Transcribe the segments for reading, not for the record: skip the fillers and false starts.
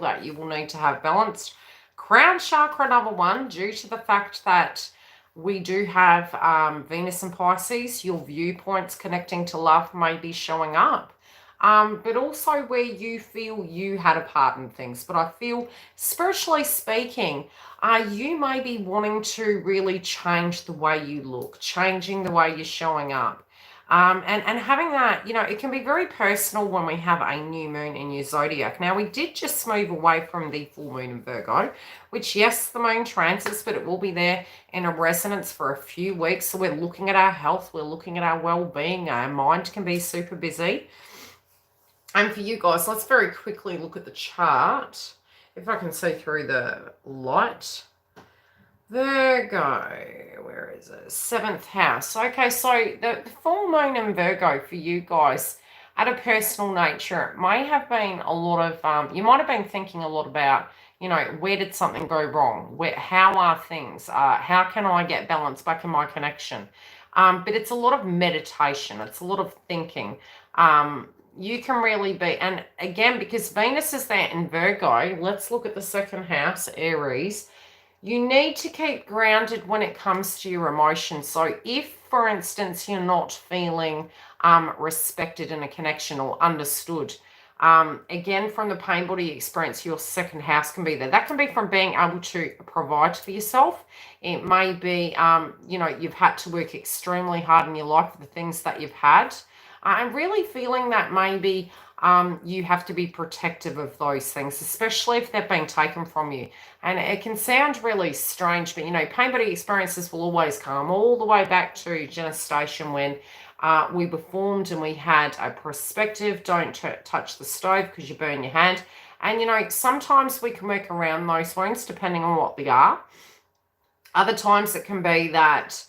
that you will need to have balanced crown chakra number 1, due to the fact that we do have Venus and Pisces. Your viewpoints connecting to love may be showing up. But also where you feel you had a part in things. But I feel, spiritually speaking, you may be wanting to really change the way you look, changing the way you're showing up. And having that, it can be very personal when we have a new moon in your zodiac. Now, we did just move away from the full moon in Virgo, which, yes, the moon transits, but it will be there in a resonance for a few weeks. So we're looking at our health, we're looking at our well-being, our mind can be super busy. And for you guys, let's very quickly look at the chart. If I can see through the light. Virgo, where is it? 7th house. Okay, so the full moon in Virgo for you guys, at a personal nature, it may have been a lot of, you might have been thinking a lot about, where did something go wrong? How are things? How can I get balance back in my connection? But it's a lot of meditation. It's a lot of thinking. You can really be, and again, because Venus is there in Virgo, let's look at the 2nd house, Aries. You need to keep grounded when it comes to your emotions. So if, for instance, you're not feeling respected in a connection or understood, again, from the pain body experience, your 2nd house can be there. That can be from being able to provide for yourself. It may be, you've had to work extremely hard in your life for the things that you've had. And really feeling that maybe you have to be protective of those things, especially if they're being taken from you. And it can sound really strange, but, pain body experiences will always come all the way back to gestation when we were formed and we had a perspective, don't touch the stove because you burn your hand. And, sometimes we can work around those wounds depending on what they are. Other times it can be that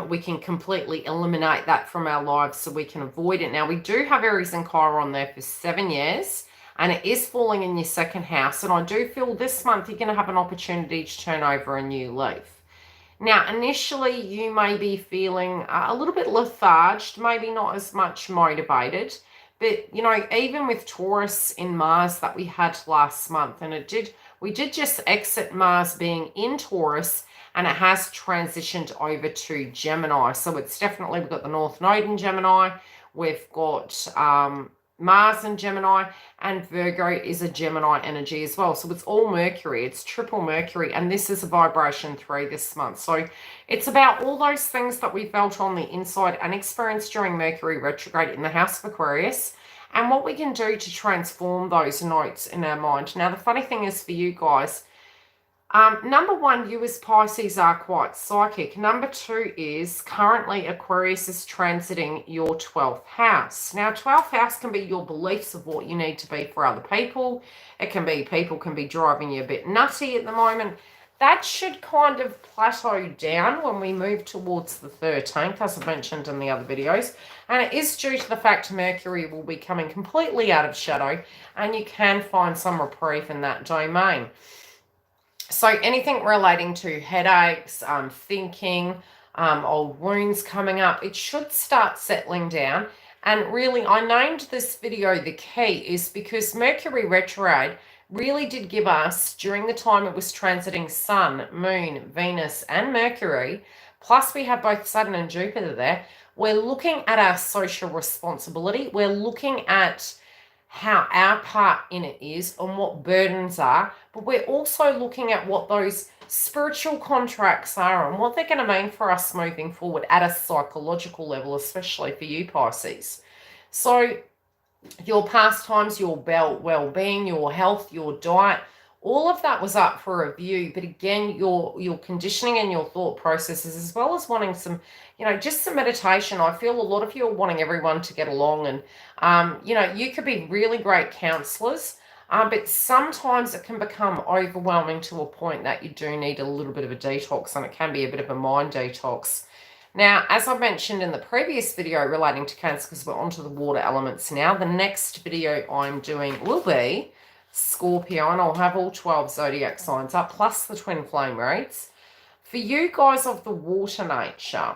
we can completely eliminate that from our lives so we can avoid it. Now, we do have Aries and Chiron there for 7 years, and it is falling in your 2nd house. And I do feel this month you're going to have an opportunity to turn over a new leaf. Now, initially, you may be feeling a little bit letharged, maybe not as much motivated. But, even with Taurus in Mars that we had last month, and we did just exit Mars being in Taurus, and it has transitioned over to Gemini. So it's definitely, we've got the North Node in Gemini, we've got Mars in Gemini, and Virgo is a Gemini energy as well. So it's all Mercury, it's triple Mercury, and this is a vibration 3 this month. So it's about all those things that we felt on the inside and experienced during Mercury retrograde in the house of Aquarius, and what we can do to transform those notes in our mind. Now, the funny thing is for you guys, number 1, you as Pisces are quite psychic. Number 2 is currently Aquarius is transiting your 12th house. Now, 12th house can be your beliefs of what you need to be for other people. It can be people can be driving you a bit nutty at the moment. That should kind of plateau down when we move towards the 13th, as I mentioned in the other videos. And it is due to the fact Mercury will be coming completely out of shadow, and you can find some reprieve in that domain. So anything relating to headaches, thinking, old wounds coming up, it should start settling down. And really, I named this video The Key is because Mercury retrograde really did give us, during the time it was transiting Sun, Moon, Venus, and Mercury, plus we have both Saturn and Jupiter there, we're looking at our social responsibility. We're looking at how our part in it is and what burdens are, but we're also looking at what those spiritual contracts are and what they're going to mean for us moving forward at a psychological level, especially for you Pisces. So your pastimes, your well-being, your health, your diet, all of that was up for review. But again, your conditioning and your thought processes, as well as wanting some, just some meditation. I feel a lot of you are wanting everyone to get along, and you could be really great counselors, but sometimes it can become overwhelming to a point that you do need a little bit of a detox, and it can be a bit of a mind detox. Now, as I mentioned in the previous video relating to Cancer, because we're onto the water elements now, the next video I'm doing will be Scorpio, and I'll have all 12 zodiac signs up, plus the twin flame reads. For you guys of the water nature,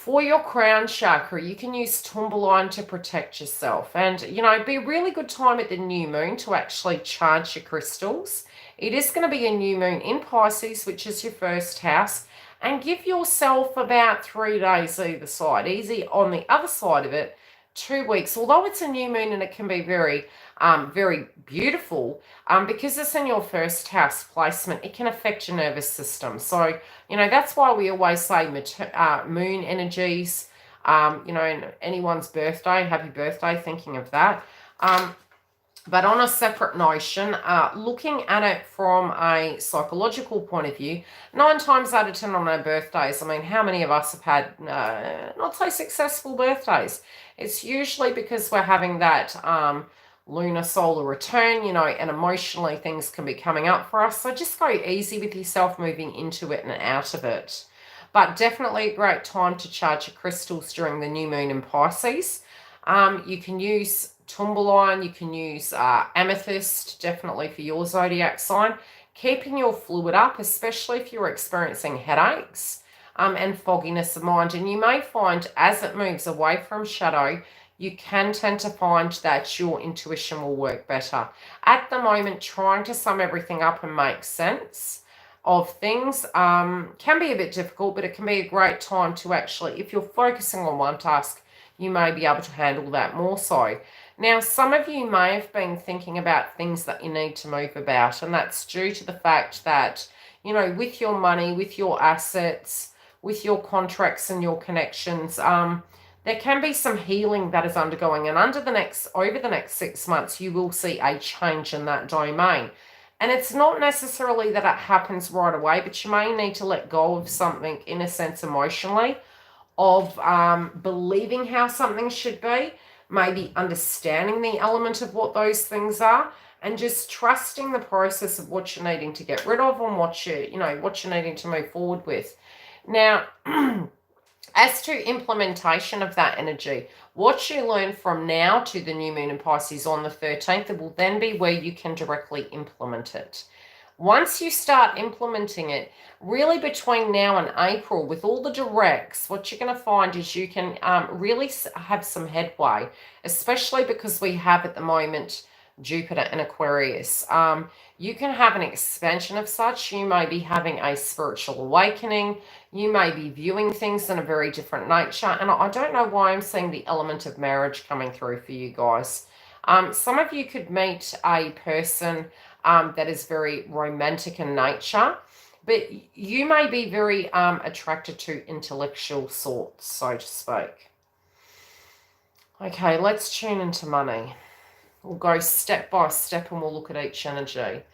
For your crown chakra, you can use tourmaline to protect yourself. And, you know, it'd be a really good time at the new moon to actually charge your crystals. It is going to be a new moon in Pisces, which is your first house. And give yourself about 3 days either side. Easy on the other side of it, 2 weeks. Although it's a new moon and it can be very, very beautiful, because it's in your first house placement, it can affect your nervous system. So, you know, that's why we always say moon energies, you know, and anyone's birthday, happy birthday, thinking of that. But on a separate notion, looking at it from a psychological point of view, 9 times out of 10 on our birthdays, I mean, how many of us have had not so successful birthdays? It's usually because we're having that lunar solar return, you know, and emotionally things can be coming up for us. So just go easy with yourself moving into it and out of it. But definitely a great time to charge your crystals during the new moon in Pisces. You can use tourmaline, you can use amethyst, definitely for your zodiac sign. Keeping your fluid up, especially if you're experiencing headaches and fogginess of mind. And you may find as it moves away from shadow, you can tend to find that your intuition will work better. At the moment, trying to sum everything up and make sense of things can be a bit difficult, but it can be a great time to actually, if you're focusing on one task, you may be able to handle that more so. Now, some of you may have been thinking about things that you need to move about, and that's due to the fact that, you know, with your money, with your assets, with your contracts and your connections, there can be some healing that is undergoing, and over the next 6 months, you will see a change in that domain. And it's not necessarily that it happens right away, but you may need to let go of something in a sense emotionally, of believing how something should be, maybe understanding the element of what those things are, and just trusting the process of what you're needing to get rid of and what you're needing to move forward with. Now, as to implementation of that energy, what you learn from now to the new moon in Pisces on the 13th, it will then be where you can directly implement it. Once you start implementing it, really between now and April, with all the directs, what you're going to find is you can really have some headway, especially because we have at the moment Jupiter in Aquarius. You can have an expansion of such. You may be having a spiritual awakening. You may be viewing things in a very different nature. And I don't know why I'm seeing the element of marriage coming through for you guys. Some of you could meet a person that is very romantic in nature, but you may be very attracted to intellectual sorts, so to speak. Okay, let's tune into money. We'll go step by step and we'll look at each energy.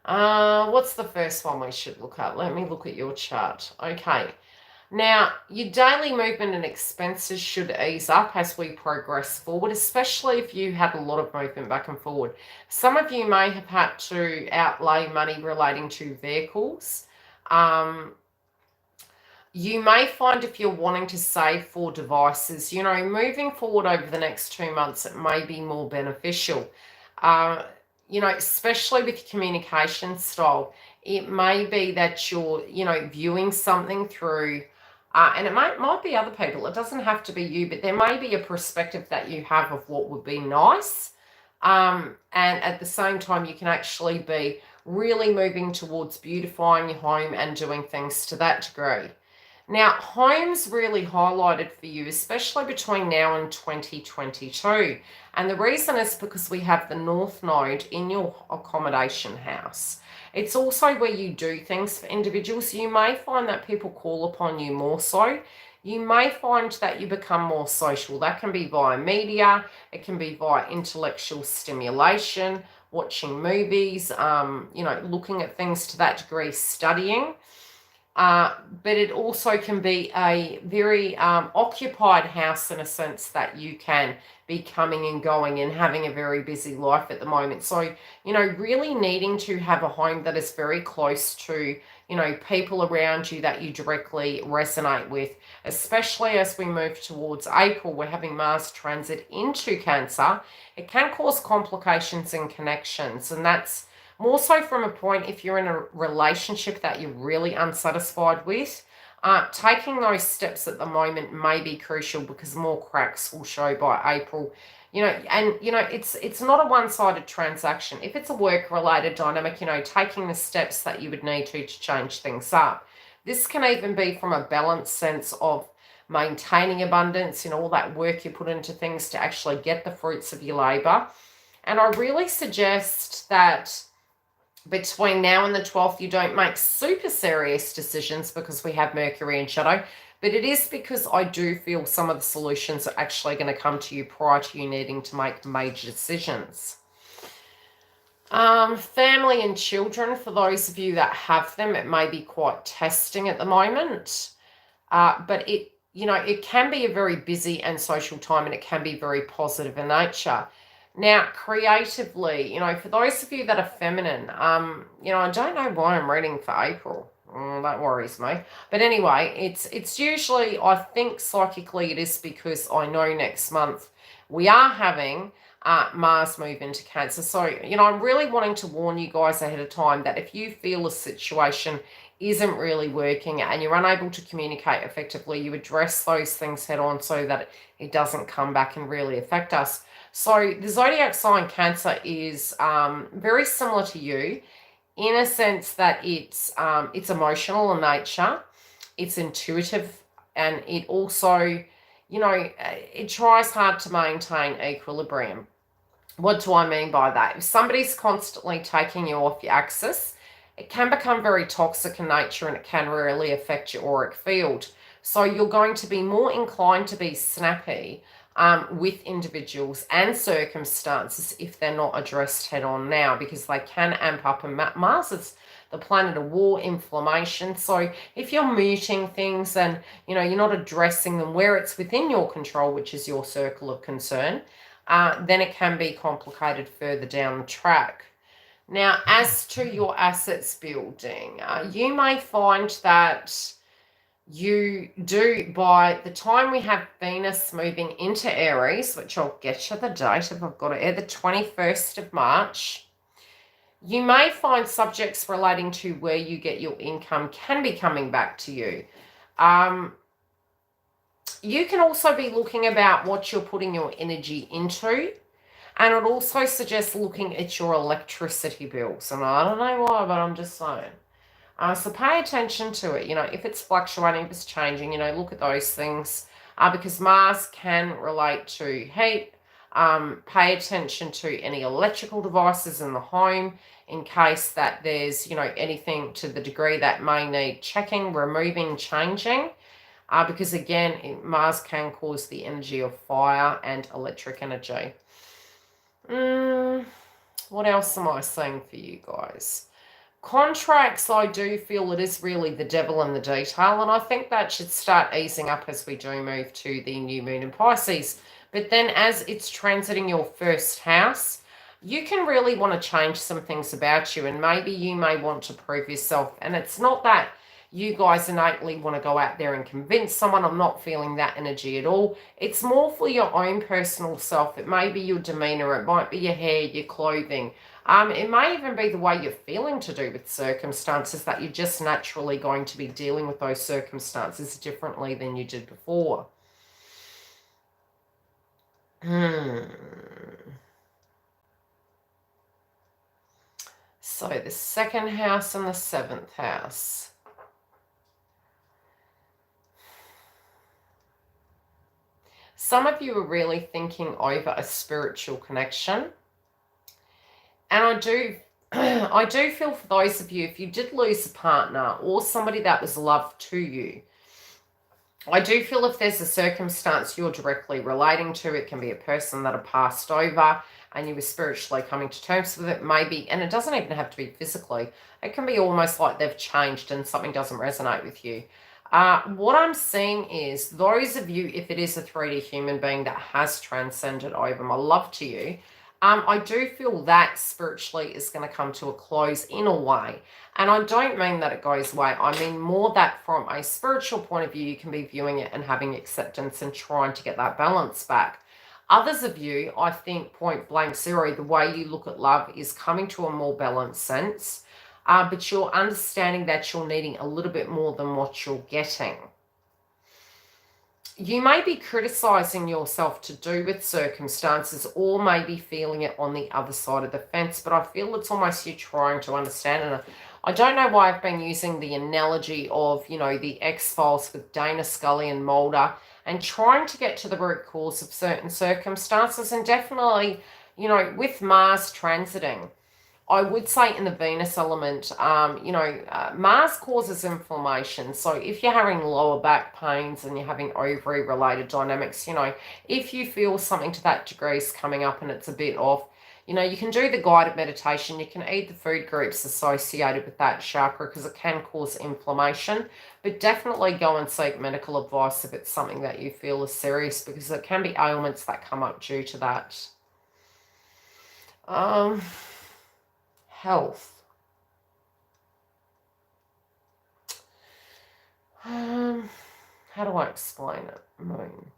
What's the first one we should look at? Let me look at your chart. Okay. Now, your daily movement and expenses should ease up as we progress forward, especially if you had a lot of movement back and forward. Some of you may have had to outlay money relating to vehicles. You may find if you're wanting to save for devices, you know, moving forward over the next 2 months, it may be more beneficial. You know, especially with communication style, it may be that you're, you know, viewing something through, and it might be other people. It doesn't have to be you, but there may be a perspective that you have of what would be nice. And at the same time, you can actually be really moving towards beautifying your home and doing things to that degree. Now, home's really highlighted for you, especially between now and 2022. And the reason is because we have the North Node in your accommodation house. It's also where you do things for individuals. You may find that people call upon you more so. You may find that you become more social. That can be via media. It can be via intellectual stimulation, watching movies, you know, looking at things to that degree, studying. But it also can be a very occupied house in a sense that you can be coming and going and having a very busy life at the moment. So, you know, really needing to have a home that is very close to, you know, people around you that you directly resonate with, especially as we move towards April. We're having Mars transit into Cancer. It can cause complications in connections, and that's more so from a point if you're in a relationship that you're really unsatisfied with. Taking those steps at the moment may be crucial because more cracks will show by April. And it's not a one-sided transaction. If it's a work-related dynamic, taking the steps that you would need to change things up. This can even be from a balanced sense of maintaining abundance, all that work you put into things to actually get the fruits of your labor. And I really suggest that between now and the 12th, you don't make super serious decisions because we have Mercury in shadow. But it is because I do feel some of the solutions are actually going to come to you prior to you needing to make major decisions. Family and children, for those of you that have them, it may be quite testing at the moment. But it can be a very busy and social time, and it can be very positive in nature. Now, creatively, for those of you that are feminine, I don't know why I'm reading for April. That worries me. But anyway, it's usually, I think psychically it is because I know next month we are having Mars move into Cancer. So, I'm really wanting to warn you guys ahead of time that if you feel a situation isn't really working and you're unable to communicate effectively, you address those things head on so that it doesn't come back and really affect us. So the zodiac sign Cancer is very similar to you in a sense that it's emotional in nature, it's intuitive, and it also, it tries hard to maintain equilibrium. What do I mean by that? If somebody's constantly taking you off your axis, it can become very toxic in nature and it can really affect your auric field. So you're going to be more inclined to be snappy with individuals and circumstances if they're not addressed head on now, because they can amp up. And Mars is the planet of war, inflammation. So if you're muting things and you're not addressing them where it's within your control, which is your circle of concern, then it can be complicated further down the track. Now, as to your assets building, you may find that you do, by the time we have Venus moving into Aries, which I'll get you the date if I've got it, the 21st of March, you may find subjects relating to where you get your income can be coming back to you. You can also be looking about what you're putting your energy into. And it also suggests looking at your electricity bills. And I don't know why, but I'm just saying. So pay attention to it. If it's fluctuating, if it's changing, look at those things. Because Mars can relate to heat. Pay attention to any electrical devices in the home in case that there's, anything to the degree that may need checking, removing, changing. Because again, Mars can cause the energy of fire and electric energy. What else am I saying for you guys? Contracts, I do feel it is really the devil in the detail, and I think that should start easing up as we do move to the new moon in Pisces. But then as it's transiting your first house, you can really want to change some things about you, and maybe you may want to prove yourself. And it's not that you guys innately want to go out there and convince someone. I'm not feeling that energy at all. It's more for your own personal self. It may be your demeanor. It might be your hair, your clothing. It may even be the way you're feeling to do with circumstances, that you're just naturally going to be dealing with those circumstances differently than you did before. So the second house and the seventh house. Some of you are really thinking over a spiritual connection. And I do feel for those of you, if you did lose a partner or somebody that was loved to you, I do feel if there's a circumstance you're directly relating to, it can be a person that had passed over and you were spiritually coming to terms with it, maybe, and it doesn't even have to be physically. It can be almost like they've changed and something doesn't resonate with you. What I'm seeing is those of you, if it is a 3D human being that has transcended over my love to you, I do feel that spiritually is going to come to a close in a way. And I don't mean that it goes away. I mean more that from a spiritual point of view, you can be viewing it and having acceptance and trying to get that balance back. Others of you, I think point blank zero, the way you look at love is coming to a more balanced sense. but you're understanding that you're needing a little bit more than what you're getting. You may be criticizing yourself to do with circumstances, or maybe feeling it on the other side of the fence, but I feel it's almost you trying to understand. And I don't know why I've been using the analogy of, you know, the X-Files with Dana Scully and Mulder, and trying to get to the root cause of certain circumstances. And definitely, you know, with Mars transiting, I would say in the Venus element, Mars causes inflammation. So if you're having lower back pains and you're having ovary related dynamics, you know, if you feel something to that degree is coming up and it's a bit off, you know, you can do the guided meditation. You can eat the food groups associated with that chakra because it can cause inflammation. But definitely go and seek medical advice if it's something that you feel is serious, because there can be ailments that come up due to that. Health. How do I explain it? Moon.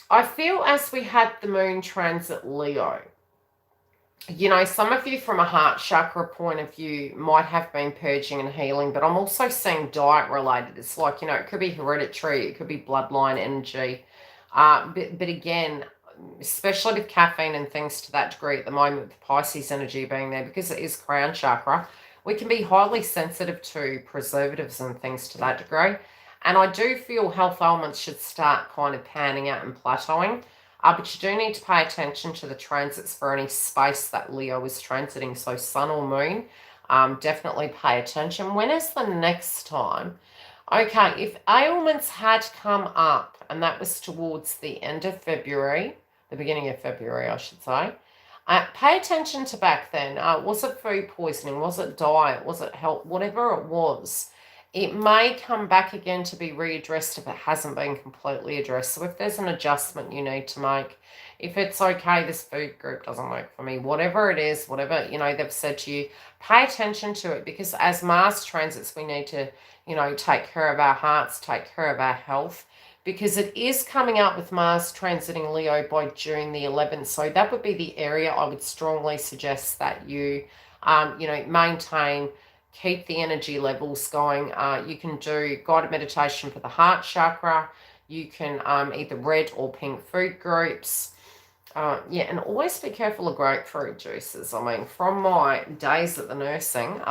I feel as we had the moon transit Leo, you know, some of you from a heart chakra point of view might have been purging and healing, but I'm also seeing diet related. It's like, you know, it could be hereditary, it could be bloodline energy. But again, especially with caffeine and things to that degree at the moment, with Pisces energy being there, because it is crown chakra, we can be highly sensitive to preservatives and things to that degree. And I do feel health elements should start kind of panning out and plateauing. But you do need to pay attention to the transits for any space that Leo is transiting. So sun or moon, definitely pay attention. When is the next time? Okay, if ailments had come up, and that was towards the end of February, the beginning of February, I should say, pay attention to back then. Was it food poisoning? Was it diet? Was it health? Whatever it was, it may come back again to be readdressed if it hasn't been completely addressed. So if there's an adjustment you need to make, if it's okay, this food group doesn't work for me, whatever it is, whatever, you know, they've said to you, pay attention to it, because as Mars transits, we need to, you know, take care of our hearts, take care of our health, because it is coming up with Mars transiting Leo by June the 11th. So that would be the area I would strongly suggest that you, maintain, keep the energy levels going. You can do guided meditation for the heart chakra. You can either red or pink food groups. And always be careful of grapefruit juices. I mean, from my days at the nursing,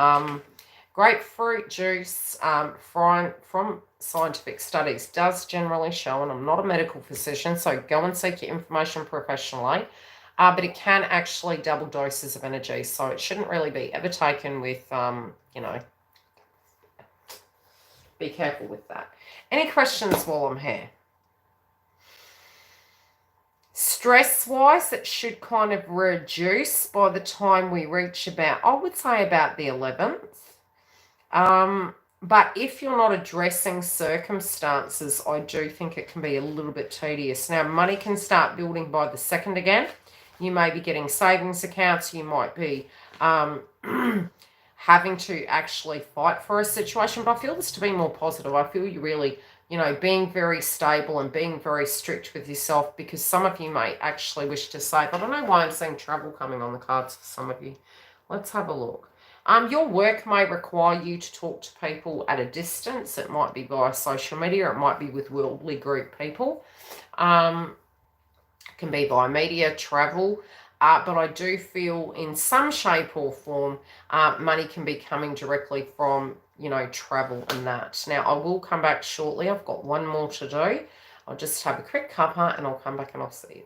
grapefruit juice from scientific studies does generally show, and I'm not a medical physician, so go and seek your information professionally, but it can actually double doses of energy, so it shouldn't really be ever taken with, be careful with that. Any questions while I'm here? Stress-wise, it should kind of reduce by the time we reach about, I would say about the 11th. But if you're not addressing circumstances, I do think it can be a little bit tedious. Now, money can start building by the 2nd again. You may be getting savings accounts. You might be having to actually fight for a situation. But I feel this to be more positive. I feel you really, being very stable and being very strict with yourself, because some of you may actually wish to save. I don't know why I'm seeing trouble coming on the cards for some of you. Let's have a look. Your work may require you to talk to people at a distance. It might be via social media. It might be with worldly group people. It can be via media, travel. But I do feel in some shape or form, money can be coming directly from, travel and that. Now, I will come back shortly. I've got one more to do. I'll just have a quick cuppa and I'll come back and I'll see you.